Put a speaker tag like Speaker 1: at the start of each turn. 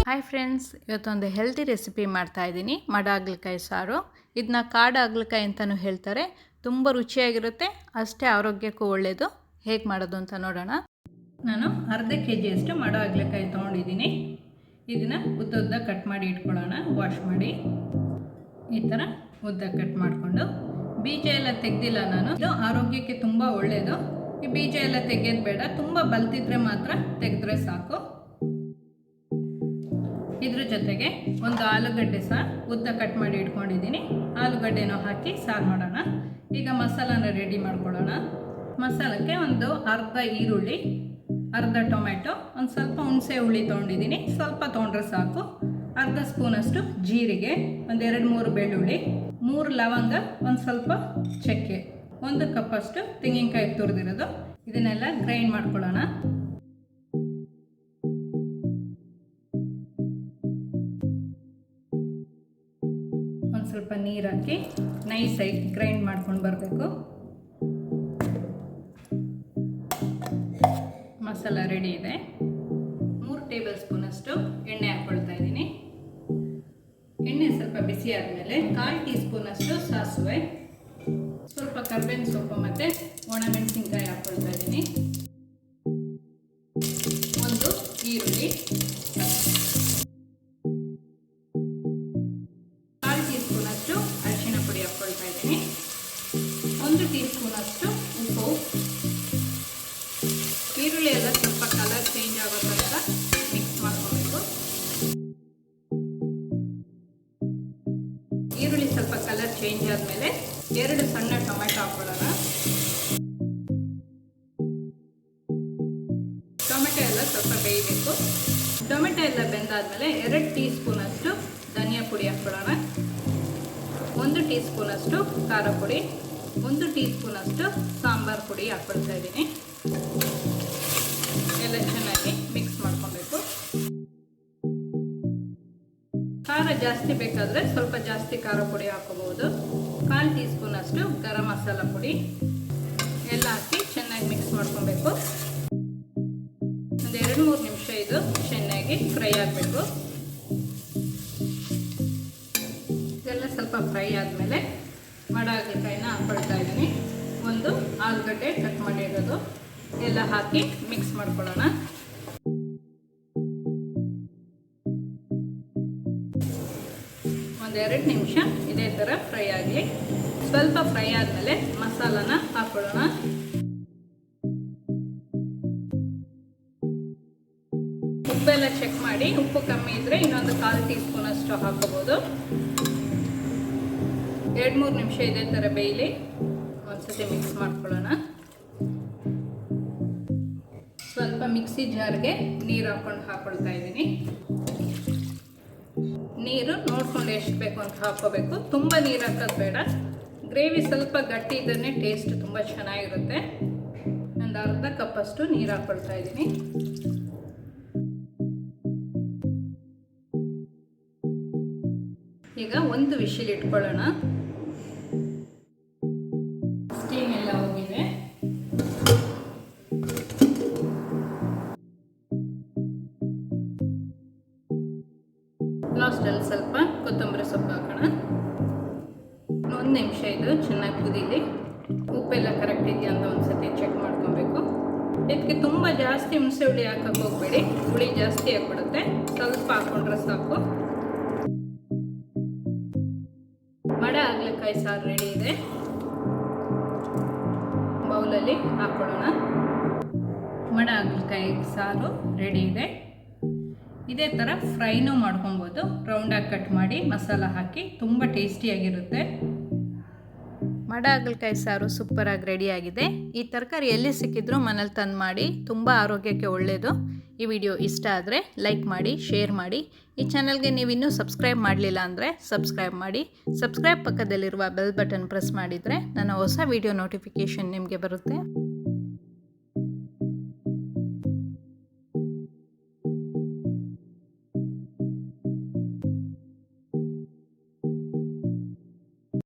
Speaker 1: Hi friends, ಇವತ್ತೊಂದು healthy recipe ಮಾಡ್ತಾ ಇದ್ದೀನಿ. ಮಡ ಹಾಗಲಕಾಯಿ ಸಾರು. ಇದನ್ನ ಕಾಡು ಹಾಗಲಕಾಯಿ ಅಂತಲೂ ಹೇಳ್ತಾರೆ. ತುಂಬ ರುಚಿಯಾಗಿರುತ್ತೆ, ಅಷ್ಟೇ ಆರೋಗ್ಯಕ್ಕೂ ಒಳ್ಳೆಯದು. ಹೇಗೆ ಮಾಡೋದು ಅಂತ ನೋಡೋಣ. ನಾನು ಅರ್ಧ kg ಮಡ ಹಾಗಲಕಾಯಿ ತೊಗೊಂಡಿದ್ದೀನಿ. ಇದನ್ನು ಉದ್ದ ಕಟ್ ಮಾಡಿ ಇಟ್ಕೊಳ್ಳೋಣ. ವಾಶ್ ಮಾಡಿ ಈ ಥರ ಉದ್ದ ಕಟ್ ಮಾಡಿಕೊಂಡು, ಬೀಜ ಎಲ್ಲ ತೆಗೆದಿಲ್ಲ ನಾನು. ಇದು ಆರೋಗ್ಯಕ್ಕೆ ತುಂಬ ಒಳ್ಳೆಯದು. ಈ ಬೀಜ ಎಲ್ಲ ತೆಗೆಯೋದು ಬೇಡ, ತುಂಬ ಬಲ್ತಿದ್ರೆ ಮಾತ್ರ ತೆಗೆದ್ರೆ ಸಾಕು. ಇದ್ರ ಜೊತೆಗೆ ಒಂದು ಆಲೂಗಡ್ಡೆ ಸಹ ಉದ್ದ ಕಟ್ ಮಾಡಿ ಇಟ್ಕೊಂಡಿದ್ದೀನಿ. ಆಲೂಗಡ್ಡೆನೂ ಹಾಕಿ ಸಾರು ಮಾಡೋಣ. ಈಗ ಮಸಾಲಾನ ರೆಡಿ ಮಾಡ್ಕೊಳ್ಳೋಣ. ಮಸಾಲಕ್ಕೆ ಒಂದು ಅರ್ಧ ಈರುಳ್ಳಿ, ಅರ್ಧ ಟೊಮೆಟೊ, ಒಂದು ಸ್ವಲ್ಪ ಹುಣಸೆ ಹುಳಿ ತೊಗೊಂಡಿದ್ದೀನಿ. ಸ್ವಲ್ಪ ತೊಗೊಂಡ್ರೆ ಸಾಕು. ಅರ್ಧ ಸ್ಪೂನಷ್ಟು ಜೀರಿಗೆ, ಒಂದು 2-3 ಬೆಳ್ಳುಳ್ಳಿ, 3 ಲವಂಗ, ಒಂದು ಸ್ವಲ್ಪ ಚಕ್ಕೆ, 1 ಕಪ್ಪಷ್ಟು ತೆಂಗಿನಕಾಯಿ ತುರಿದಿರೋದು. ಇದನ್ನೆಲ್ಲ ಗ್ರೈಂಡ್ ಮಾಡ್ಕೊಳ್ಳೋಣ. ಒಂದು ಸ್ವಲ್ಪ ನೀರು ಹಾಕಿ ನೈಸಾಗಿ ಗ್ರೈಂಡ್ ಮಾಡ್ಕೊಂಡು ಬರಬೇಕು. ಮಸಾಲ ರೆಡಿ ಇದೆ. 3 ಟೇಬಲ್ ಸ್ಪೂನಷ್ಟು ಎಣ್ಣೆ ಹಾಕ್ಕೊಳ್ತಾ ಇದ್ದೀನಿ. ಎಣ್ಣೆ ಸ್ವಲ್ಪ ಬಿಸಿ ಆದಮೇಲೆ 1/4 ಟೀ ಸ್ಪೂನಷ್ಟು ಸಾಸಿವೆ, ಸ್ವಲ್ಪ ಕರ್ಬೇವಿನ ಸೊಪ್ಪು ಮತ್ತು ಒಣಮೆಣಸಿನ್ಕಾಯಿ ಹಾಕ್ಕೊಳ್ತಾ ಇದ್ದೀನಿ. ಒಂದು ಈರುಳ್ಳಿ, 1/4 ಟೀ ಸ್ಪೂನಷ್ಟು ಅರಿಶಿಣ ಪುಡಿ ಹಾಕ್ಕೊಳ್ತಾ ಇದ್ದೀನಿ. 1 ಟೀ ಸ್ಪೂನಷ್ಟು ಉಪ್ಪು. ಈರುಳ್ಳಿ ಎಲ್ಲ ಸ್ವಲ್ಪ ಕಲರ್ ಚೇಂಜ್ ಆಗೋ ತನಕ ಮಿಕ್ಸ್ ಮಾಡ್ಕೋಬೇಕು. ಈರುಳ್ಳಿ ಸ್ವಲ್ಪ ಕಲರ್ ಚೇಂಜ್ ಆದಮೇಲೆ 2 ಸಣ್ಣ ಟೊಮೆಟೊ ಹಾಕ್ಕೊಳ್ಳೋಣ. ಟೊಮೆಟೊ ಎಲ್ಲ ಸ್ವಲ್ಪ ಬೇಯಬೇಕು. ಟೊಮೆಟೊ ಎಲ್ಲ ಬೆಂದಾದ್ಮೇಲೆ 2 ಟೀ ಸ್ಪೂನಷ್ಟು ಧನಿಯಾ ಪುಡಿ ಹಾಕ್ಕೊಳ್ಳೋಣ. 1 ಟೀ ಸ್ಪೂನಷ್ಟು ಖಾರ ಪುಡಿ, 1 ಟೀ ಸ್ಪೂನಷ್ಟು ಸಾಂಬಾರು ಪುಡಿ ಹಾಕ್ಕೊಳ್ತಾ ಇದ್ದೀನಿ. ಎಲ್ಲ ಚೆನ್ನಾಗಿ ಮಿಕ್ಸ್ ಮಾಡ್ಕೊಬೇಕು. ಖಾರ ಜಾಸ್ತಿ ಬೇಕಾದರೆ ಸ್ವಲ್ಪ ಜಾಸ್ತಿ ಖಾರ ಪುಡಿ ಹಾಕೋಬಹುದು. 1/4 ಟೀ ಸ್ಪೂನಷ್ಟು ಗರಂ ಮಸಾಲ ಪುಡಿ ಎಲ್ಲ ಹಾಕಿ ಚೆನ್ನಾಗಿ ಮಿಕ್ಸ್ ಮಾಡ್ಕೊಬೇಕು. ಒಂದು 2-3 ನಿಮಿಷ ಇದು ಚೆನ್ನಾಗಿ ಫ್ರೈ ಆಗಬೇಕು. ಇದೆಲ್ಲ ಸ್ವಲ್ಪ ಫ್ರೈ ಆದಮೇಲೆ ಮಡ ಹಾಗಲಕಾಯಿನ ಹಾಕ್ಕೊಳ್ತಾ ಇದ್ದೀನಿ. ಒಂದು ಆಲೂಗಡ್ಡೆ ಕಟ್ ಮಾಡಿರೋದು ಎಲ್ಲ ಹಾಕಿ ಮಿಕ್ಸ್ ಮಾಡ್ಕೊಳ್ಳೋಣ. ಒಂದು 2 ನಿಮಿಷ ಇದೇ ಥರ ಫ್ರೈ ಆಗಲಿ. ಸ್ವಲ್ಪ ಫ್ರೈ ಆದಮೇಲೆ ಮಸಾಲಾನ ಹಾಕ್ಕೊಳ್ಳೋಣ. ಉಪ್ಪೆಲ್ಲ ಚೆಕ್ ಮಾಡಿ, ಉಪ್ಪು ಕಮ್ಮಿ ಇದ್ದರೆ ಇನ್ನೊಂದು 1/4 ಟೀ ಸ್ಪೂನಷ್ಟು ಹಾಕೋಬೋದು. 2-3 ನಿಮಿಷ ಇದೇ ಥರ ಬೇಯಲಿ. ಒಂದ್ಸತಿ ಮಿಕ್ಸ್ ಮಾಡ್ಕೊಳ್ಳೋಣ. ಸ್ವಲ್ಪ ಮಿಕ್ಸಿ ಜಾರ್ಗೆ ನೀರು ಹಾಕ್ಕೊಳ್ತಾ ಇದ್ದೀನಿ. ನೀರು ನೋಡ್ಕೊಂಡು ಎಷ್ಟು ಬೇಕು ಅಂತ ಹಾಕೋಬೇಕು. ತುಂಬ ನೀರು ಹಾಕೋದು ಬೇಡ. ಗ್ರೇವಿ ಸ್ವಲ್ಪ ಗಟ್ಟಿ ಇದ್ದರೆ ಟೇಸ್ಟ್ ತುಂಬ ಚೆನ್ನಾಗಿರುತ್ತೆ. ಒಂದು ಅರ್ಧ ಕಪ್ಪಷ್ಟು ನೀರು ಹಾಕ್ಕೊಳ್ತಾ ಇದ್ದೀನಿ. ಈಗ ಒಂದು ವಿಶಿಲ್ ಇಟ್ಕೊಳ್ಳೋಣ. ಸ್ಟೀಮ್ ಎಲ್ಲ ಹೋಗಿದೆ. ಲಾಸ್ಟಲ್ಲಿ ಸ್ವಲ್ಪ ಕೊತ್ತಂಬರಿ ಸೊಪ್ಪು ಹಾಕೋಣ. 1 ನಿಮಿಷ ಇದು ಚೆನ್ನಾಗಿ ಕುದೀಲಿ. ಉಪ್ಪೆಲ್ಲ ಕರೆಕ್ಟ್ ಇದೆಯಾ ಅಂತ ಒಂದ್ಸತಿ ಚೆಕ್ ಮಾಡ್ಕೊಬೇಕು. ಇದಕ್ಕೆ ತುಂಬ ಜಾಸ್ತಿ ಹುಣಸೆ ಹುಳಿ ಹಾಕಕ್ಕೆ ಹೋಗಬೇಡಿ, ಹುಳಿ ಜಾಸ್ತಿ ಆಗಿಬಿಡುತ್ತೆ. ಸ್ವಲ್ಪ ಹಾಕ್ಕೊಂಡ್ರೆ ಸಾಕು. ಮಡ ಹಾಗಲಕಾಯಿ ಸಾರು ರೆಡಿ ಇದೆ. ಬೌಲಲ್ಲಿ ಹಾಕ್ಕೊಳ್ಳೋಣ. ಮಡ ಹಾಗಲಕಾಯಿ ಸಾರು ರೆಡಿ ಇದೆ. ಇದೇ ಥರ ಫ್ರೈನೂ ಮಾಡ್ಕೊಬೋದು. ರೌಂಡಾಗಿ ಕಟ್ ಮಾಡಿ ಮಸಾಲ ಹಾಕಿ ತುಂಬ ಟೇಸ್ಟಿಯಾಗಿರುತ್ತೆ. ಮಡ ಹಾಗಲಕಾಯಿ ಸಾರು ಸೂಪರಾಗಿ ರೆಡಿಯಾಗಿದೆ. ಈ ತರಕಾರಿ ಎಲ್ಲಿ ಸಿಕ್ಕಿದ್ರೂ ಮನೇಲಿ ತಂದು ಮಾಡಿ, ತುಂಬ ಆರೋಗ್ಯಕ್ಕೆ ಒಳ್ಳೆಯದು. ಈ ವಿಡಿಯೋ ಇಷ್ಟ ಆದರೆ ಲೈಕ್ ಮಾಡಿ, ಶೇರ್ ಮಾಡಿ. ಈ ಚಾನಲ್ಗೆ ನೀವಿನ್ನೂ ಸಬ್ಸ್ಕ್ರೈಬ್ ಮಾಡಲಿಲ್ಲ ಅಂದರೆ ಸಬ್ಸ್ಕ್ರೈಬ್ ಮಾಡಿ. ಸಬ್ಸ್ಕ್ರೈಬ್ ಪಕ್ಕದಲ್ಲಿರುವ ಬೆಲ್ ಬಟನ್ ಪ್ರೆಸ್ ಮಾಡಿದರೆ ನನ್ನ ಹೊಸ ವಿಡಿಯೋ ನೋಟಿಫಿಕೇಷನ್ ನಿಮಗೆ ಬರುತ್ತೆ.